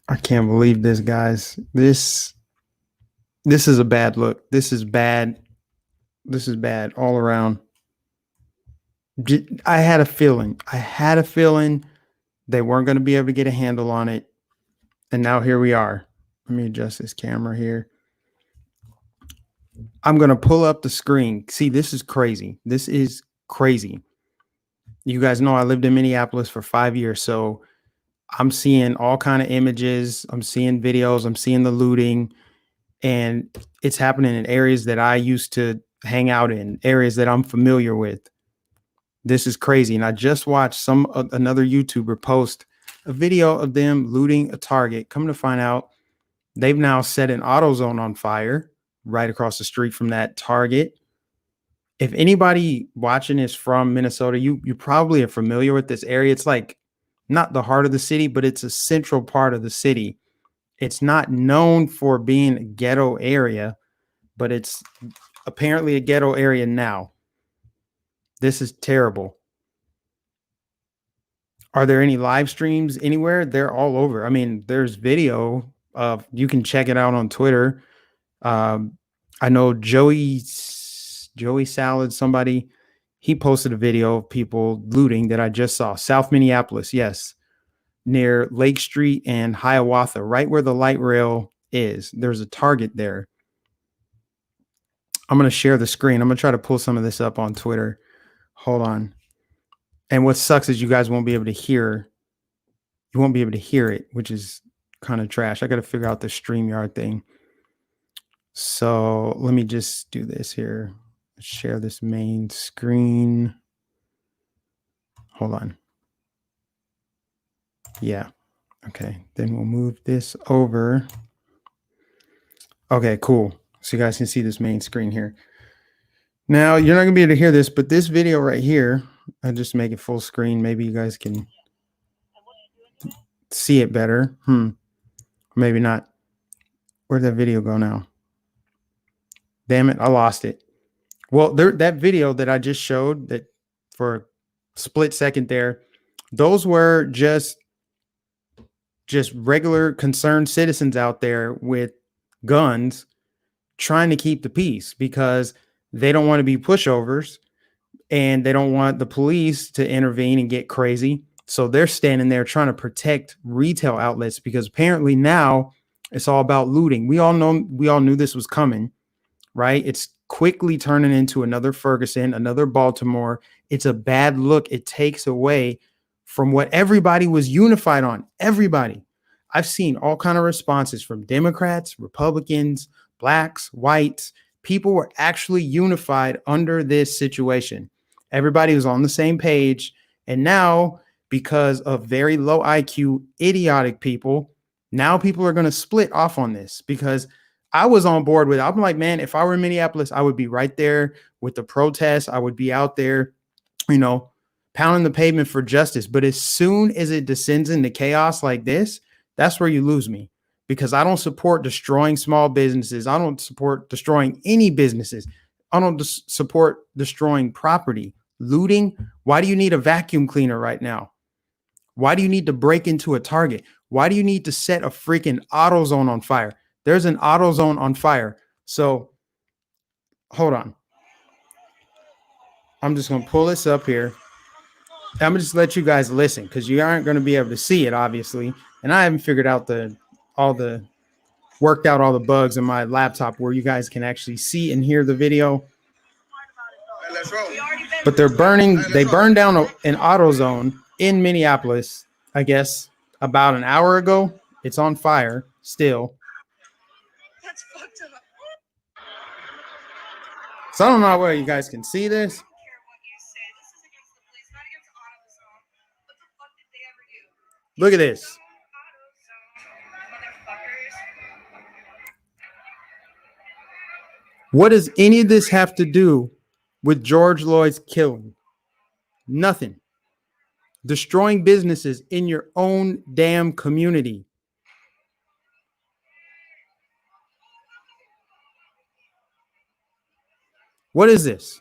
I can't believe this, guys. This is a bad look. This is bad. This is bad all around. I had a feeling. I had a feeling they weren't going to be able to get a handle on it. And now here we are. Let me adjust this camera here. I'm going to pull up the screen. See, this is crazy. This is crazy. You guys know I lived in Minneapolis for 5 years, so I'm seeing all kind of images. I'm seeing videos. I'm seeing the looting, and it's happening in areas that I used to hang out in, areas that I'm familiar with. This is crazy. And I just watched another YouTuber post a video of them looting a Target. Come to find out, they've now set an AutoZone on fire right across the street from that Target. If anybody watching is from Minnesota, you probably are familiar with this area. It's like not the heart of the city, but it's a central part of the city. It's not known for being a ghetto area, but it's apparently a ghetto area now. This is terrible. Are there any live streams anywhere? They're all over. I mean, there's video of, you can check it out on Twitter. I know Joey Salad, somebody, he posted a video of people looting that I just saw. South Minneapolis, yes, near Lake Street and Hiawatha, right where the light rail is. There's a Target there. I'm going to share the screen. I'm going to try to pull some of this up on Twitter. Hold on. And what sucks is you guys won't be able to hear. You won't be able to hear it, which is kind of trash. I got to figure out the StreamYard thing. So let me just do this here. Share this main screen. Hold on. Yeah. Okay. Then we'll move this over. Okay, cool. So you guys can see this main screen here. Now, you're not going to be able to hear this, but this video right here, I'll just make it full screen. Maybe you guys can see it better. Maybe not. Where'd that video go now? Damn it, I lost it. Well, that video that I just showed, that for a split second there, those were just regular concerned citizens out there with guns trying to keep the peace because they don't want to be pushovers and they don't want the police to intervene and get crazy. So they're standing there trying to protect retail outlets because apparently now it's all about looting. We all knew this was coming, right? It's quickly turning into another Ferguson, another Baltimore. It's a bad look. It takes away from what everybody was unified on. Everybody. I've seen all kinds of responses from Democrats, Republicans, blacks, whites. People were actually unified under this situation. Everybody was on the same page. And now, because of very low IQ, idiotic people, now people are going to split off on this because I was on board with it. I'm like, man, if I were in Minneapolis, I would be right there with the protests. I would be out there, pounding the pavement for justice. But as soon as it descends into chaos like this, that's where you lose me because I don't support destroying small businesses. I don't support destroying any businesses. I don't support destroying property. Looting. Why do you need a vacuum cleaner right now? Why do you need to break into a Target? Why do you need to set a freaking AutoZone on fire? There's an AutoZone on fire. So hold on. I'm just going to pull this up here. I'm going to just let you guys listen because you aren't going to be able to see it, obviously. And I haven't figured out worked out all the bugs in my laptop where you guys can actually see and hear the video. But they burned down an AutoZone in Minneapolis, I guess, about an hour ago. It's on fire still. That's fucked up. So I don't know whether you guys can see this. Look at this. What does any of this have to do with George Floyd's killing? Nothing. Destroying businesses in your own damn community. What is this?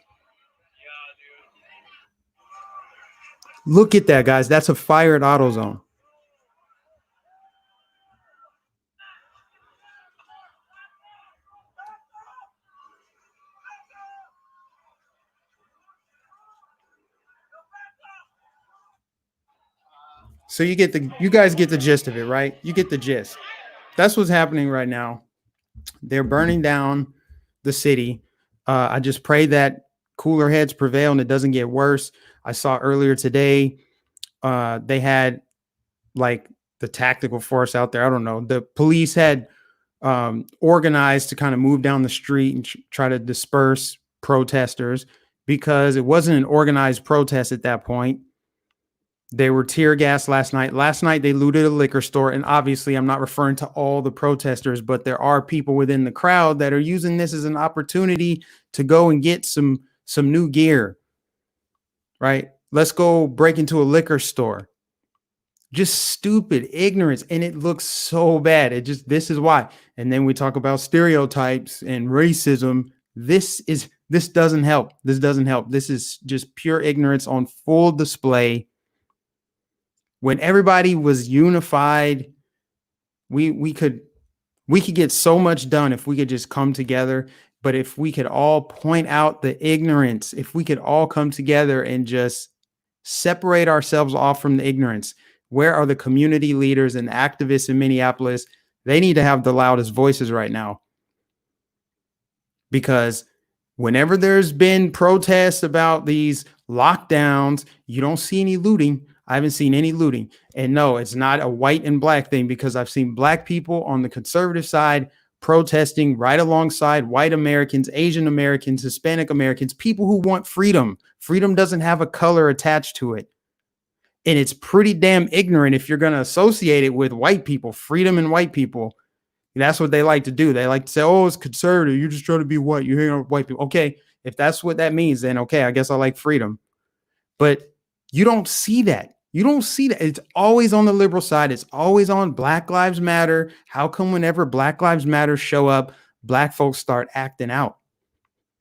Look at that, guys. That's a fire at AutoZone. So you guys get the gist of it, right? You get the gist. That's what's happening right now. They're burning down the city. I just pray that cooler heads prevail and it doesn't get worse. I saw earlier today they had like the tactical force out there. I don't know. The police had organized to kind of move down the street and try to disperse protesters because it wasn't an organized protest at that point. They were tear gassed last night. Last night they looted a liquor store, and obviously I'm not referring to all the protesters, but there are people within the crowd that are using this as an opportunity to go and get some new gear. Right? Let's go break into a liquor store. Just stupid ignorance, and it looks so bad. This is why. And then we talk about stereotypes and racism. This doesn't help. This doesn't help. This is just pure ignorance on full display. When everybody was unified, we could get so much done if we could just come together. But if we could all point out the ignorance, if we could all come together and just separate ourselves off from the ignorance, where are the community leaders and activists in Minneapolis? They need to have the loudest voices right now. Because whenever there's been protests about these lockdowns, you don't see any looting. I haven't seen any looting. And no, it's not a white and black thing, because I've seen black people on the conservative side protesting right alongside white Americans, Asian Americans, Hispanic Americans, people who want freedom. Freedom doesn't have a color attached to it. And it's pretty damn ignorant if you're going to associate it with white people, freedom and white people. That's what they like to do. They like to say, oh, it's conservative. You're just trying to be white. You're hanging out with white people. Okay, if that's what that means, then okay, I guess I like freedom. But you don't see that. You don't see that. It's always on the liberal side. It's always on Black Lives Matter. How come whenever Black Lives Matter show up, black folks start acting out?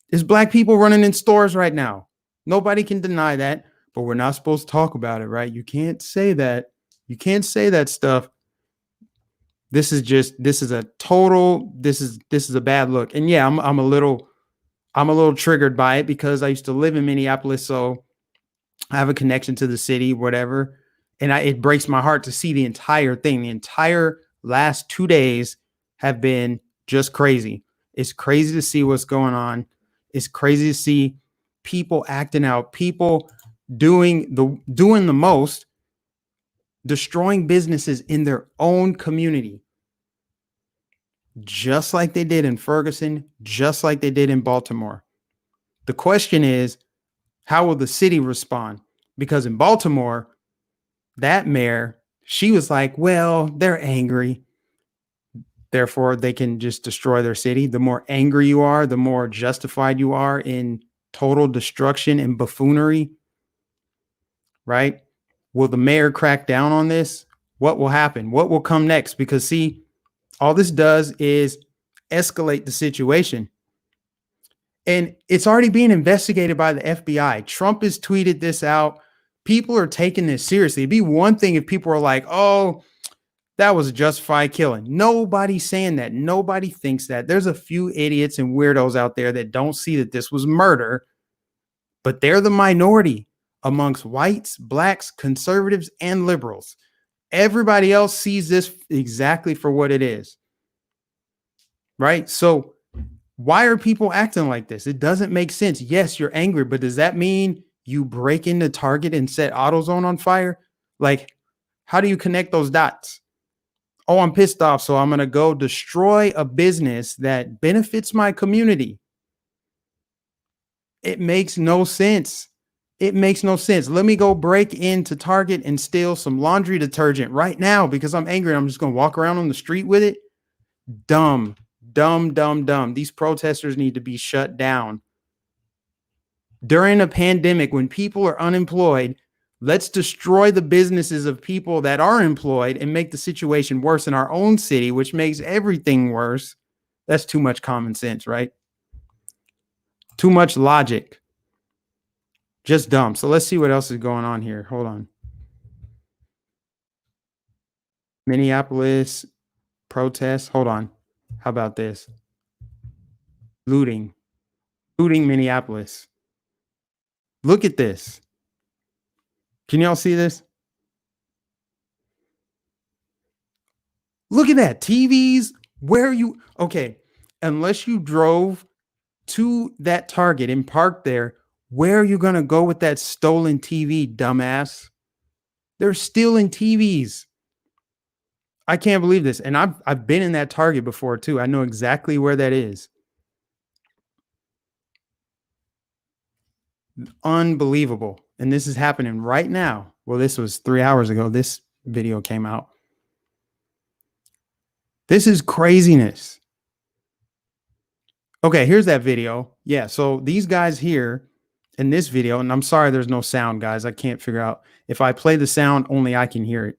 There's black people running in stores right now. Nobody can deny that, but we're not supposed to talk about it, right? You can't say that. You can't say that stuff. This is a bad look. And yeah, I'm a little triggered by it because I used to live in Minneapolis, so I have a connection to the city, whatever. And it breaks my heart to see the entire thing. The entire last 2 days have been just crazy. It's crazy to see what's going on. It's crazy to see people acting out, people doing the most, destroying businesses in their own community, just like they did in Ferguson, just like they did in Baltimore. The question is, how will the city respond? Because in Baltimore, that mayor, she was like, well, they're angry, therefore they can just destroy their city. The more angry you are, the more justified you are in total destruction and buffoonery, right? Will the mayor crack down on this? What will happen? What will come next? Because see, all this does is escalate the situation. And it's already being investigated by the FBI. Trump has tweeted this out. People are taking this seriously. It'd be one thing if people are like, oh, that was a justified killing. Nobody's saying that. Nobody thinks that. There's a few idiots and weirdos out there that don't see that this was murder, but they're the minority amongst whites, blacks, conservatives, and liberals. Everybody else sees this exactly for what it is, right? So why are people acting like this? It doesn't make sense. Yes, you're angry, but does that mean you break into Target and set AutoZone on fire? Like, how do you connect those dots? Oh, I'm pissed off, so I'm going to go destroy a business that benefits my community. It makes no sense. It makes no sense. Let me go break into Target and steal some laundry detergent right now because I'm angry. I'm just going to walk around on the street with it. Dumb. These protesters need to be shut down. During a pandemic, when people are unemployed, let's destroy the businesses of people that are employed and make the situation worse in our own city, which makes everything worse. That's too much common sense, right? Too much logic. Just dumb. So let's see what else is going on here. Hold on. Minneapolis protests. Hold on. How about this? Looting Minneapolis. Look at this. Can y'all see this? Look at that. TVs. Where are you? Okay. Unless you drove to that Target and parked there, where are you going to go with that stolen TV, dumbass? They're stealing TVs. I can't believe this. And I've been in that Target before too. I know exactly where that is. Unbelievable. And this is happening right now. Well, this was 3 hours ago. This video came out. This is craziness. Okay, here's that video. Yeah, so these guys here in this video, and I'm sorry there's no sound, guys. I can't figure out. If I play the sound, only I can hear it.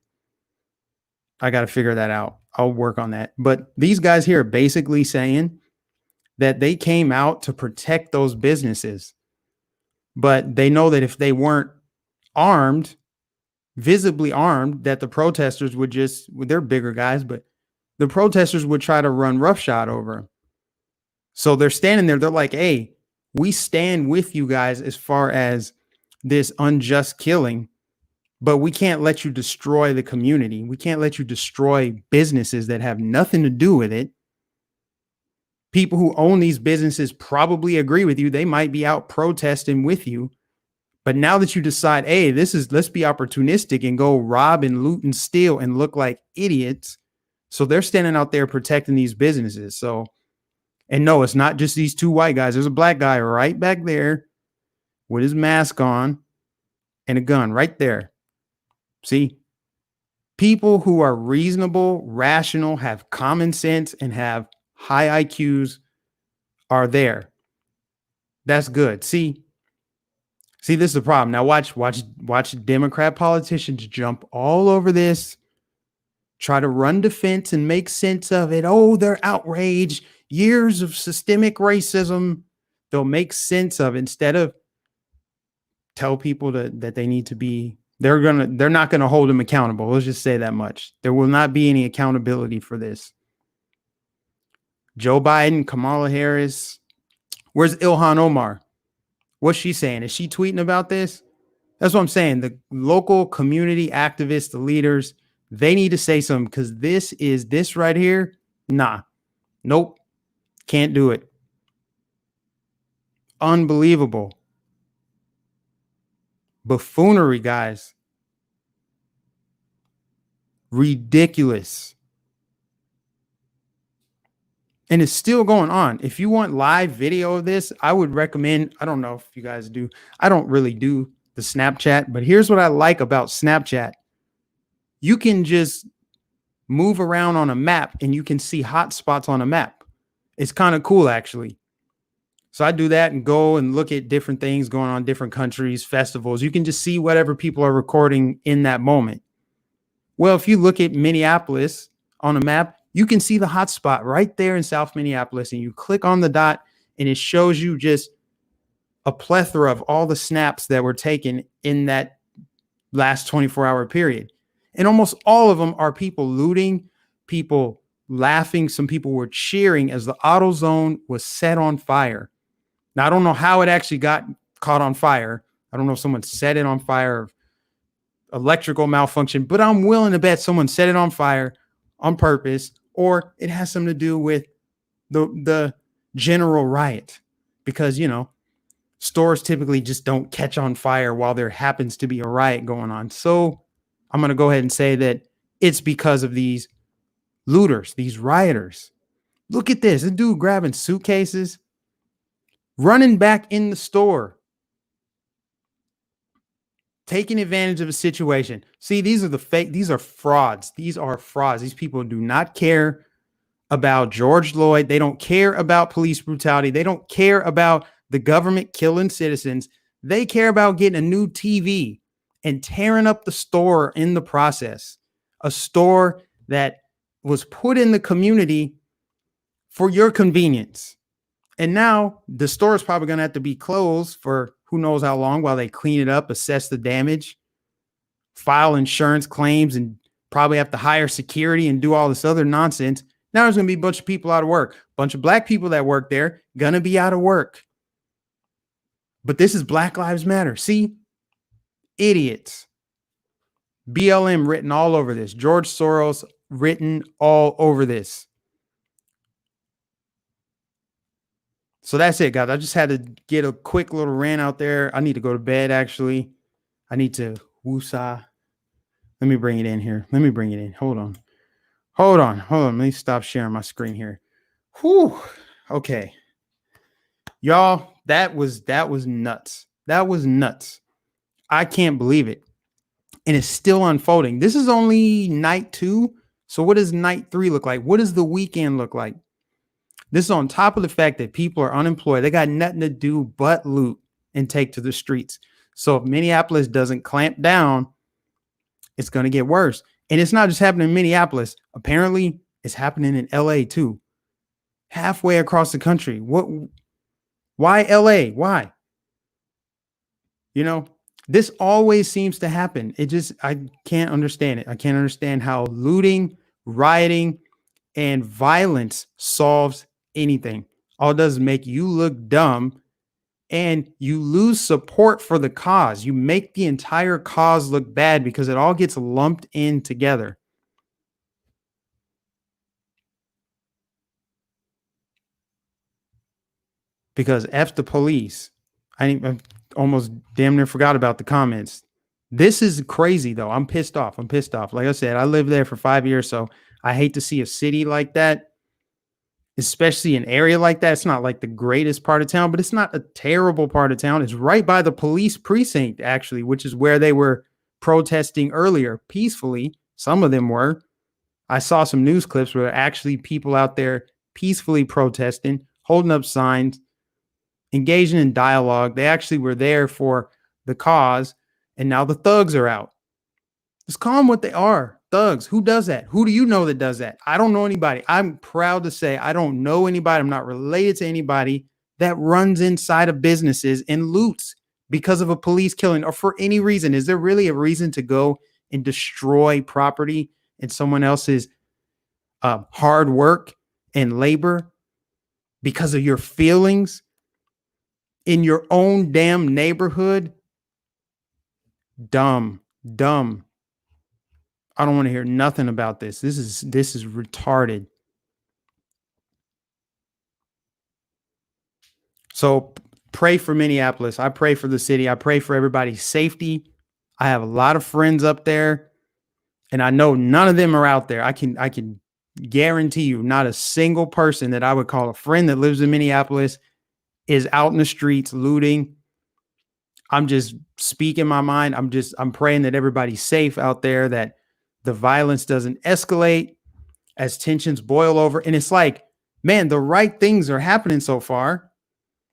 I got to figure that out. I'll work on that. But these guys here are basically saying that they came out to protect those businesses. But they know that if they weren't armed, visibly armed, that the protesters would just, well, they're bigger guys, but the protesters would try to run roughshod over them. So they're standing there. They're like, hey, we stand with you guys as far as this unjust killing, but we can't let you destroy the community. We can't let you destroy businesses that have nothing to do with it. People who own these businesses probably agree with you. They might be out protesting with you. But now that you decide, hey, let's be opportunistic and go rob and loot and steal and look like idiots. So they're standing out there protecting these businesses. So, and no, it's not just these two white guys. There's a black guy right back there with his mask on and a gun right there. See, people who are reasonable, rational, have common sense, and have high IQs are there. That's good. See, this is the problem. Now watch Democrat politicians jump all over this, try to run defense and make sense of it. Oh, they're outraged. Years of systemic racism. They'll make sense of it instead of tell people that they need to be, they're not gonna hold them accountable. Let's just say that much. There will not be any accountability for this. Joe Biden, Kamala Harris. Where's Ilhan Omar? What's she saying? Is she tweeting about this? That's what I'm saying. The local community activists, the leaders, they need to say something, because this right here. Nah, nope, can't do it. Unbelievable. Buffoonery, guys. Ridiculous. And it's still going on. If you want live video of this, I would recommend, I don't know if you guys do, I don't really do the Snapchat, but here's what I like about Snapchat. You can just move around on a map and you can see hot spots on a map. It's kind of cool, actually. So I do that and go and look at different things going on in different countries, festivals. You can just see whatever people are recording in that moment. Well, if you look at Minneapolis on a map, you can see the hot spot right there in South Minneapolis, and you click on the dot and it shows you just a plethora of all the snaps that were taken in that last 24-hour period. And almost all of them are people looting, people laughing. Some people were cheering as the AutoZone was set on fire. Now, I don't know how it actually got caught on fire. I don't know if someone set it on fire, electrical malfunction, but I'm willing to bet someone set it on fire on purpose, or it has something to do with the general riot, because, stores typically just don't catch on fire while there happens to be a riot going on. So I'm going to go ahead and say that it's because of these looters, these rioters. Look at this. This dude grabbing suitcases, running back in the store, taking advantage of a situation. See, these are frauds. These are frauds. These people do not care about George Floyd. They don't care about police brutality. They don't care about the government killing citizens. They care about getting a new TV and tearing up the store in the process. A store that was put in the community for your convenience. And now the store is probably going to have to be closed for who knows how long while they clean it up, assess the damage, file insurance claims, and probably have to hire security and do all this other nonsense. Now there's going to be a bunch of people out of work. A bunch of black people that work there going to be out of work. But this is Black Lives Matter. See? Idiots. BLM written all over this. George Soros, written all over this. So that's it, guys. I just had to get a quick little rant out there. I need to go to bed, actually. I need to woosah. Let me bring it in here. Let me bring it in. Hold on. Let me stop sharing my screen here. Whew. Okay. Y'all, that was nuts. That was nuts. I can't believe it. And it's still unfolding. This is only night 2. So what does night 3 look like? What does the weekend look like? This is on top of the fact that people are unemployed. They got nothing to do but loot and take to the streets. So if Minneapolis doesn't clamp down, it's going to get worse. And it's not just happening in Minneapolis. Apparently, it's happening in LA too. Halfway across the country. Why LA? Why? You know, this always seems to happen. I can't understand it. I can't understand how looting, rioting, and violence solves anything. All it does is make you look dumb and you lose support for the cause. You make the entire cause look bad because it all gets lumped in together. Because F the police. I almost damn near forgot about the comments. This is crazy, though. I'm pissed off. Like I said, I lived there for 5 years, so I hate to see a city like that, especially an area like that. It's not like the greatest part of town, but it's not a terrible part of town. It's right by the police precinct, actually, which is where they were protesting earlier peacefully. Some of them were. I saw some news clips where actually people out there peacefully protesting, holding up signs, engaging in dialogue. They actually were there for the cause, and now the thugs are out. Just call them what they are. Thugs. Who does that? Who do you know that does that? I don't know anybody. I'm proud to say I don't know anybody. I'm not related to anybody that runs inside of businesses and loots because of a police killing or for any reason. Is there really a reason to go and destroy property and someone else's hard work and labor because of your feelings in your own damn neighborhood? Dumb. I don't want to hear nothing about this. This is retarded. So pray for Minneapolis. I pray for the city. I pray for everybody's safety. I have a lot of friends up there, and I know none of them are out there. I can guarantee you not a single person that I would call a friend that lives in Minneapolis is out in the streets looting. I'm just speaking my mind. I'm praying that everybody's safe out there, that the violence doesn't escalate as tensions boil over. And it's like, man, the right things are happening so far.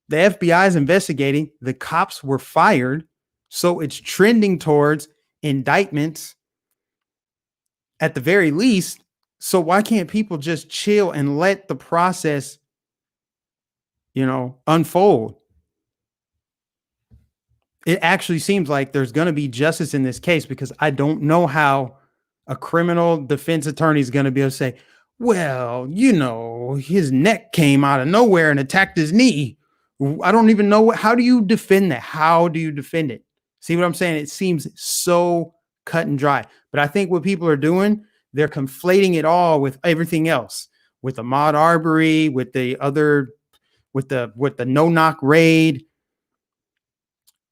The FBI is investigating. The cops were fired. So it's trending towards indictments at the very least. So why can't people just chill and let the process, unfold? It actually seems like there's going to be justice in this case, because I don't know how a criminal defense attorney is going to be able to say, well, his neck came out of nowhere and attacked his knee. I don't even know how do you defend that? How do you defend it? See what I'm saying? It seems so cut and dry. But I think what people are doing, they're conflating it all with everything else, with the Ahmaud Arbery, with the other, with the no knock raid,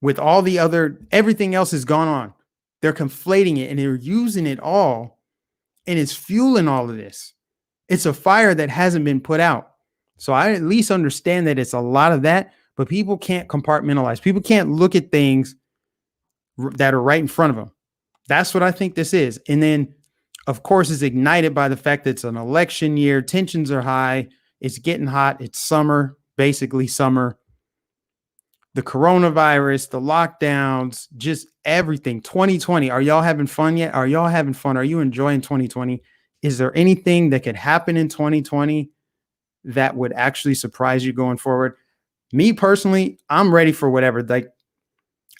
with all the other, everything else has gone on. They're conflating it and they're using it all, and it's fueling all of this. It's a fire that hasn't been put out. So I at least understand that it's a lot of that, but people can't compartmentalize. People can't look at things that are right in front of them. That's what I think this is. And then, of course, it's ignited by the fact that it's an election year. Tensions are high. It's getting hot. It's summer, basically summer. The coronavirus, the lockdowns, just everything. 2020. Are y'all having fun yet? Are y'all having fun? Are you enjoying 2020? Is there anything that could happen in 2020 that would actually surprise you going forward? Me personally, I'm ready for whatever. Like,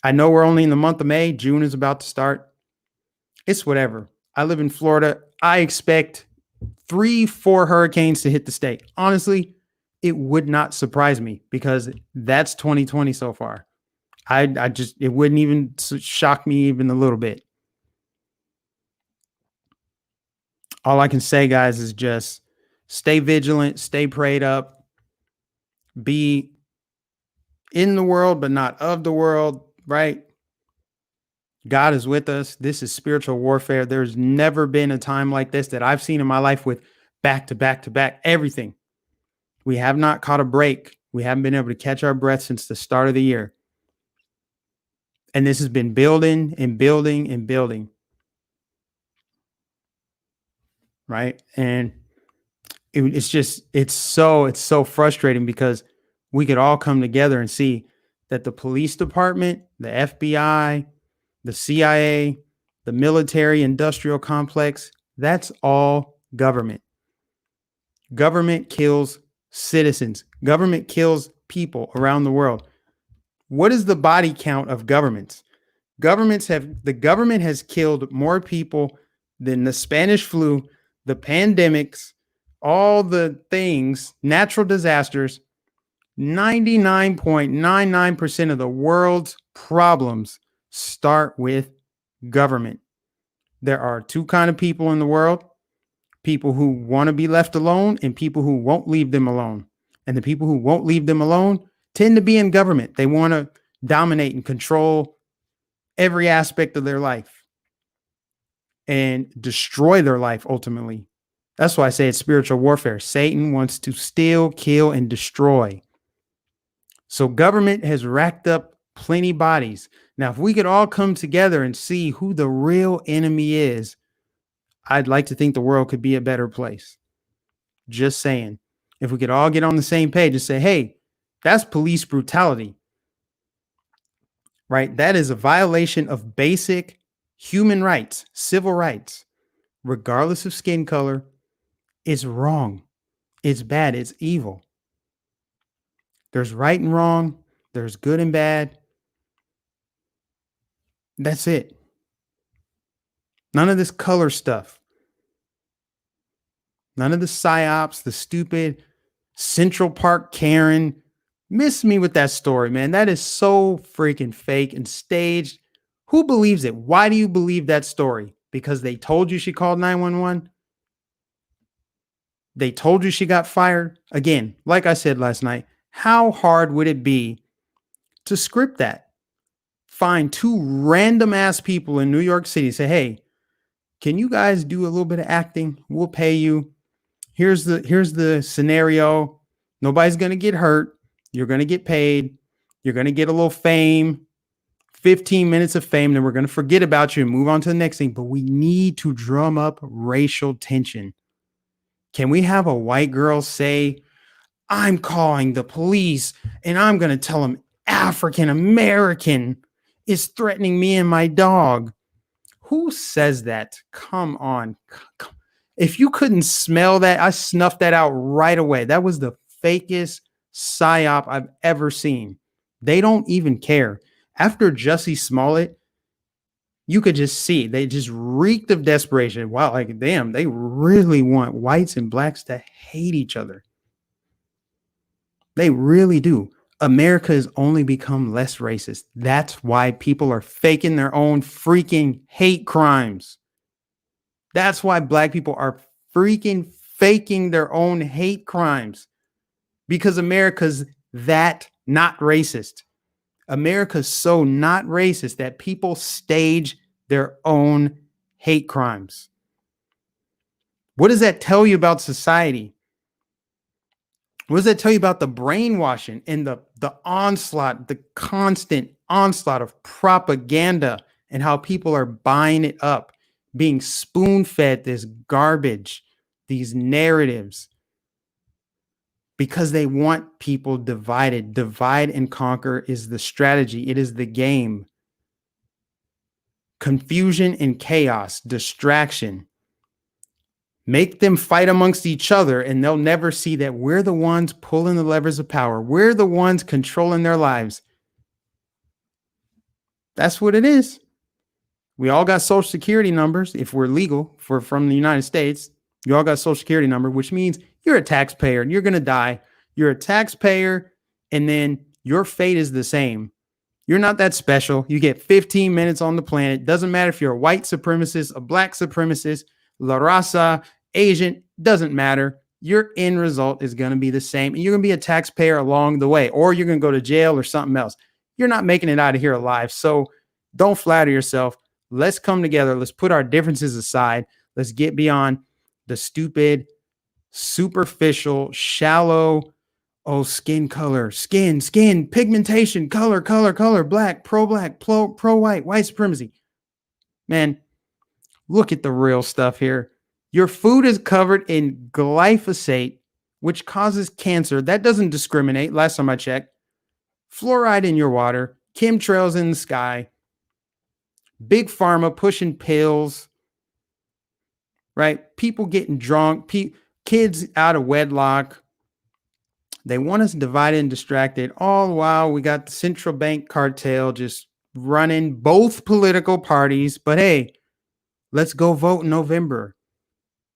I know we're only in the month of May. June is about to start. It's whatever. I live in Florida. I expect 3-4 hurricanes to hit the state. Honestly, it would not surprise me, because that's 2020 so far. It wouldn't even shock me even a little bit. All I can say, guys, is just stay vigilant, stay prayed up, be in the world, but not of the world, right? God is with us. This is spiritual warfare. There's never been a time like this that I've seen in my life with back to back to back everything. We have not caught a break. We haven't been able to catch our breath since the start of the year. And this has been building and building and building. Right. And it's so frustrating because we could all come together and see that the police department, the FBI, the CIA, the military industrial complex, that's all government. Government kills citizens. Government kills people around the world. What is the body count of governments? The government has killed more people than the Spanish flu, the pandemics, all the things, natural disasters. 99.99% of the world's problems start with government. There are two kinds of people in the world: people who want to be left alone and people who won't leave them alone. And the people who won't leave them alone tend to be in government. They want to dominate and control every aspect of their life and destroy their life ultimately. That's why I say it's spiritual warfare. Satan wants to steal, kill, and destroy. So government has racked up plenty bodies. Now, if we could all come together and see who the real enemy is, I'd like to think the world could be a better place. Just saying. If we could all get on the same page and say, hey, that's police brutality, right? That is a violation of basic human rights, civil rights, regardless of skin color. It's wrong. It's bad. It's evil. There's right and wrong. There's good and bad. That's it. None of this color stuff. None of the psyops, the stupid Central Park Karen. Miss me with that story, man. That is so freaking fake and staged. Who believes it? Why do you believe that story? Because they told you she called 911? They told you she got fired? Again, like I said last night, how hard would it be to script that? Find two random ass people in New York City, say, hey, can you guys do a little bit of acting? We'll pay you. Here's the scenario. Nobody's going to get hurt. You're going to get paid. You're going to get a little fame, 15 minutes of fame. Then we're going to forget about you and move on to the next thing. But we need to drum up racial tension. Can we have a white girl say, I'm calling the police and I'm going to tell them African American is threatening me and my dog? Who says that? Come on. If you couldn't smell that, I snuffed that out right away. That was the fakest psyop I've ever seen. They don't even care. After Jussie Smollett, you could just see they just reeked of desperation. Wow, like damn, they really want whites and blacks to hate each other. They really do. America has only become less racist. That's why people are faking their own freaking hate crimes. That's why black people are freaking faking their own hate crimes, because America's that not racist. America's so not racist that people stage their own hate crimes. What does that tell you about society? What does that tell you about the brainwashing and the onslaught, the constant onslaught of propaganda, and how people are buying it up, being spoon-fed this garbage, these narratives, because they want people divided. Divide and conquer is the strategy. It is the game. Confusion and chaos, distraction. Make them fight amongst each other, and they'll never see that we're the ones pulling the levers of power. We're the ones controlling their lives. That's what it is. We all got social security numbers. If we're legal from the United States, you all got social security number, which means you're a taxpayer and you're going to die. You're a taxpayer, and then your fate is the same. You're not that special. You get 15 minutes on the planet. Doesn't matter if you're a white supremacist, a black supremacist, La Raza, Asian, doesn't matter. Your end result is going to be the same. And you're going to be a taxpayer along the way, or you're going to go to jail or something else. You're not making it out of here alive. So don't flatter yourself. Let's come together. Let's put our differences aside. Let's get beyond the stupid, superficial, shallow, oh, skin color, skin, pigmentation, color, black, pro white, white supremacy. Man, look at the real stuff here. Your food is covered in glyphosate, which causes cancer. That doesn't discriminate. Last time I checked, fluoride in your water, chemtrails in the sky, big pharma pushing pills, right? People getting drunk, kids out of wedlock. They want us divided and distracted. All the while, we got the central bank cartel just running both political parties. But hey, let's go vote in November.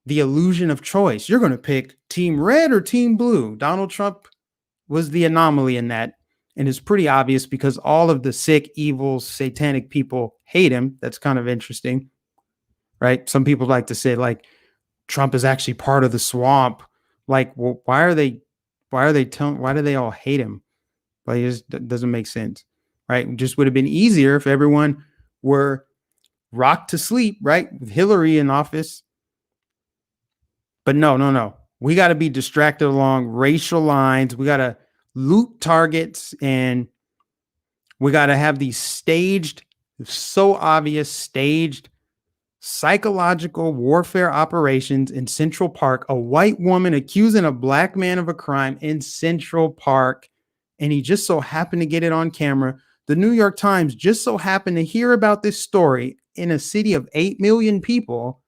The illusion of choice. You're going to pick team red or team blue. Donald Trump was the anomaly in that. And it's pretty obvious because all of the sick, evil, satanic people hate him. That's kind of interesting, right? Some people like to say like Trump is actually part of the swamp. Like, well, why do they all hate him? Like, it just doesn't make sense, right? It just would have been easier if everyone were rocked to sleep, right? With Hillary in office. But no. We got to be distracted along racial lines. We got to loot targets, and we got to have these staged, so obvious, staged psychological warfare operations in Central Park. A white woman accusing a black man of a crime in Central Park, and he just so happened to get it on camera. The New York Times just so happened to hear about this story in a city of 8 million people.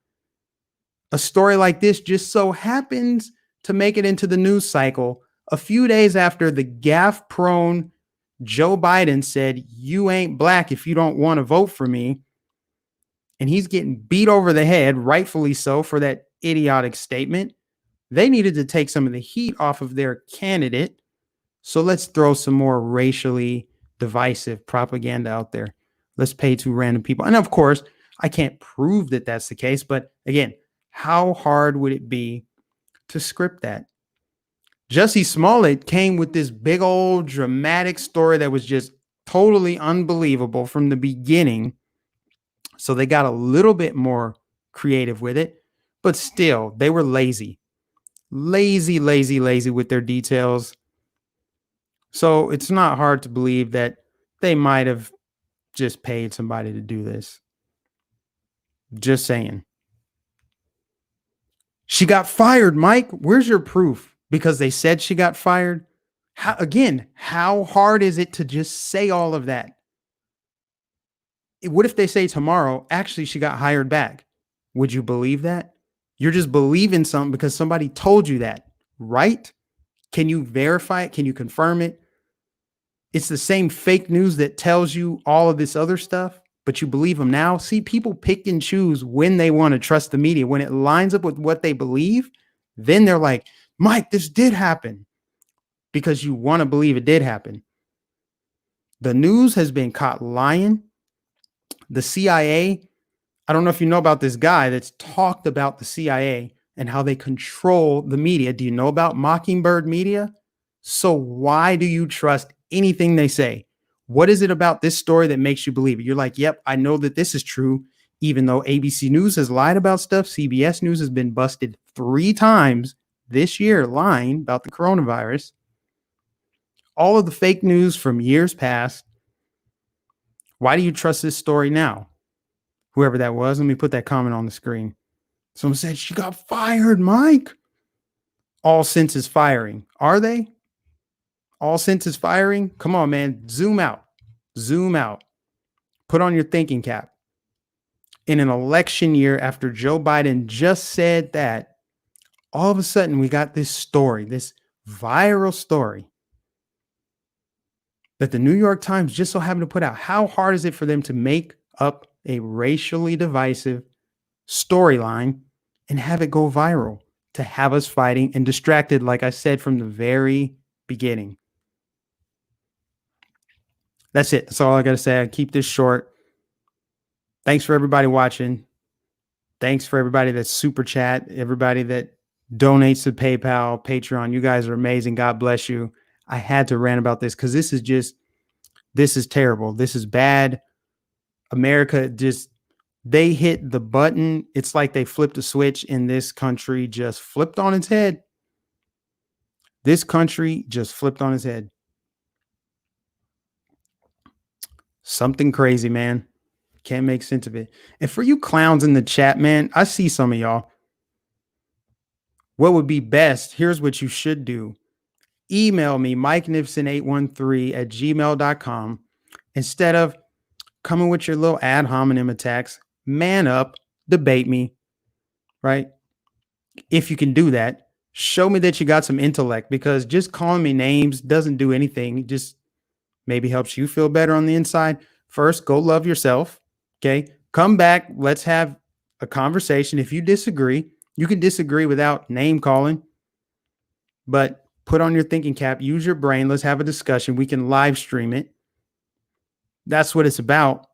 A story like this just so happens to make it into the news cycle a few days after the gaffe-prone Joe Biden said, "You ain't black if you don't want to vote for me." And he's getting beat over the head, rightfully so, for that idiotic statement. They needed to take some of the heat off of their candidate. So let's throw some more racially divisive propaganda out there. Let's pay two random people. And of course, I can't prove that that's the case. But again, how hard would it be to script that? Jussie Smollett came with this big old dramatic story that was just totally unbelievable from the beginning. So they got a little bit more creative with it, but still, they were lazy with their details. So it's not hard to believe that they might have just paid somebody to do this. Just saying. She got fired, Mike. Where's your proof? Because they said she got fired. How hard is it to just say all of that? What if they say tomorrow, actually, she got hired back? Would you believe that? You're just believing something because somebody told you that, right? Can you verify it? Can you confirm it? It's the same fake news that tells you all of this other stuff, but you believe them now. See, people pick and choose when they want to trust the media. When it lines up with what they believe, then they're like, Mike, this did happen, because you want to believe it did happen. The news has been caught lying. The CIA, I don't know if you know about this guy that's talked about the CIA and how they control the media. Do you know about Mockingbird Media? So why do you trust anything they say? What is it about this story that makes you believe it? You're like, yep, I know that this is true, even though ABC News has lied about stuff. CBS News has been busted 3 times this year lying about the coronavirus. All of the fake news from years past. Why do you trust this story now? Whoever that was, let me put that comment on the screen. Someone said she got fired, Mike. All senses firing. Are they? All senses firing? Come on, man. Zoom out. Zoom out. Put on your thinking cap. In an election year after Joe Biden just said that, all of a sudden we got this story, this viral story that the New York Times just so happened to put out. How hard is it for them to make up a racially divisive storyline and have it go viral, to have us fighting and distracted, like I said from the very beginning? That's it. That's all I got to say. I keep this short. Thanks for everybody watching. Thanks for everybody that's super chat, everybody that donates to PayPal, Patreon. You guys are amazing. God bless you. I had to rant about this because this is terrible. This is bad. America just, they hit the button. It's like they flipped a switch and this country just flipped on its head. This country just flipped on its head. Something crazy, man. Can't make sense of it. And for you clowns in the chat, man, I see some of y'all. What would be best? Here's what you should do. Email me, MikeNificent813@gmail.com. Instead of coming with your little ad hominem attacks, man up, debate me, right? If you can do that, show me that you got some intellect, because just calling me names doesn't do anything. It just maybe helps you feel better on the inside. First, go love yourself. Okay. Come back. Let's have a conversation. If you disagree, you can disagree without name calling, but put on your thinking cap, use your brain. Let's have a discussion. We can live stream it. That's what it's about.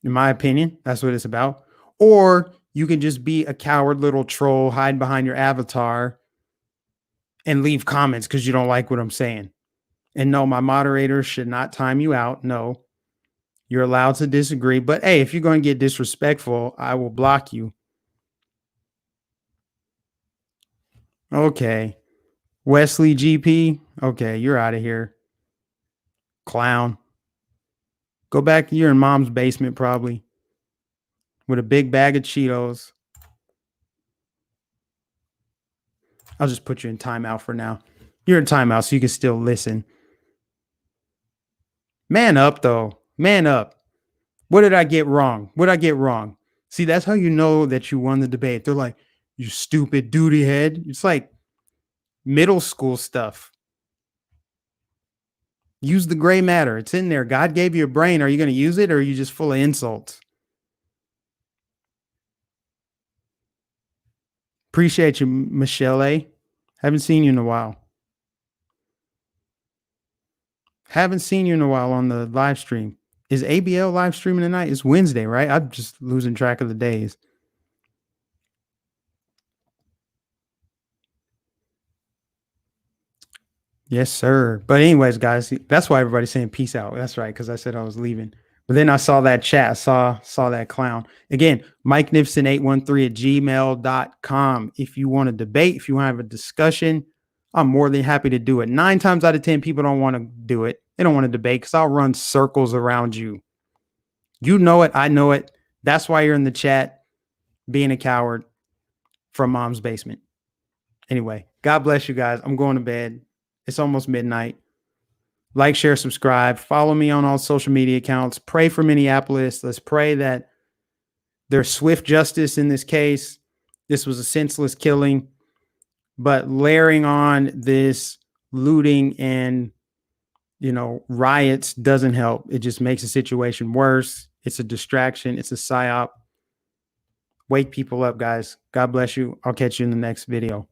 In my opinion, that's what it's about. Or you can just be a coward little troll, hide behind your avatar and leave comments because you don't like what I'm saying. And no, my moderator should not time you out. No, you're allowed to disagree. But hey, if you're going to get disrespectful, I will block you. Okay. Wesley GP. Okay, you're out of here. Clown. Go back. You're in mom's basement probably with a big bag of Cheetos. I'll just put you in timeout for now. You're in timeout so you can still listen. Man up, though. Man up. What did I get wrong? What did I get wrong? See, that's how you know that you won the debate. They're like, you stupid duty head. It's like middle school stuff. Use the gray matter. It's in there. God gave you a brain. Are you going to use it, or are you just full of insults? Appreciate you, Michelle A. Haven't seen you in a while. Haven't seen you in a while on the live stream. Is ABL live streaming tonight? It's Wednesday, right? I'm just losing track of the days. Yes, sir. But anyways, guys, that's why everybody's saying peace out. That's right, because I said I was leaving. But then I saw that chat, saw that clown. Again, MikeNificent813@gmail.com. If you want to debate, if you want to have a discussion, I'm more than happy to do it. 9 times out of 10, people don't want to do it. They don't want to debate because I'll run circles around you. You know it. I know it. That's why you're in the chat being a coward from mom's basement. Anyway, God bless you guys. I'm going to bed. It's almost midnight. Like, share, subscribe. Follow me on all social media accounts. Pray for Minneapolis. Let's pray that there's swift justice in this case. This was a senseless killing, but layering on this looting and, riots doesn't help. It just makes the situation worse. It's a distraction. It's a psyop. Wake people up, guys. God bless you. I'll catch you in the next video.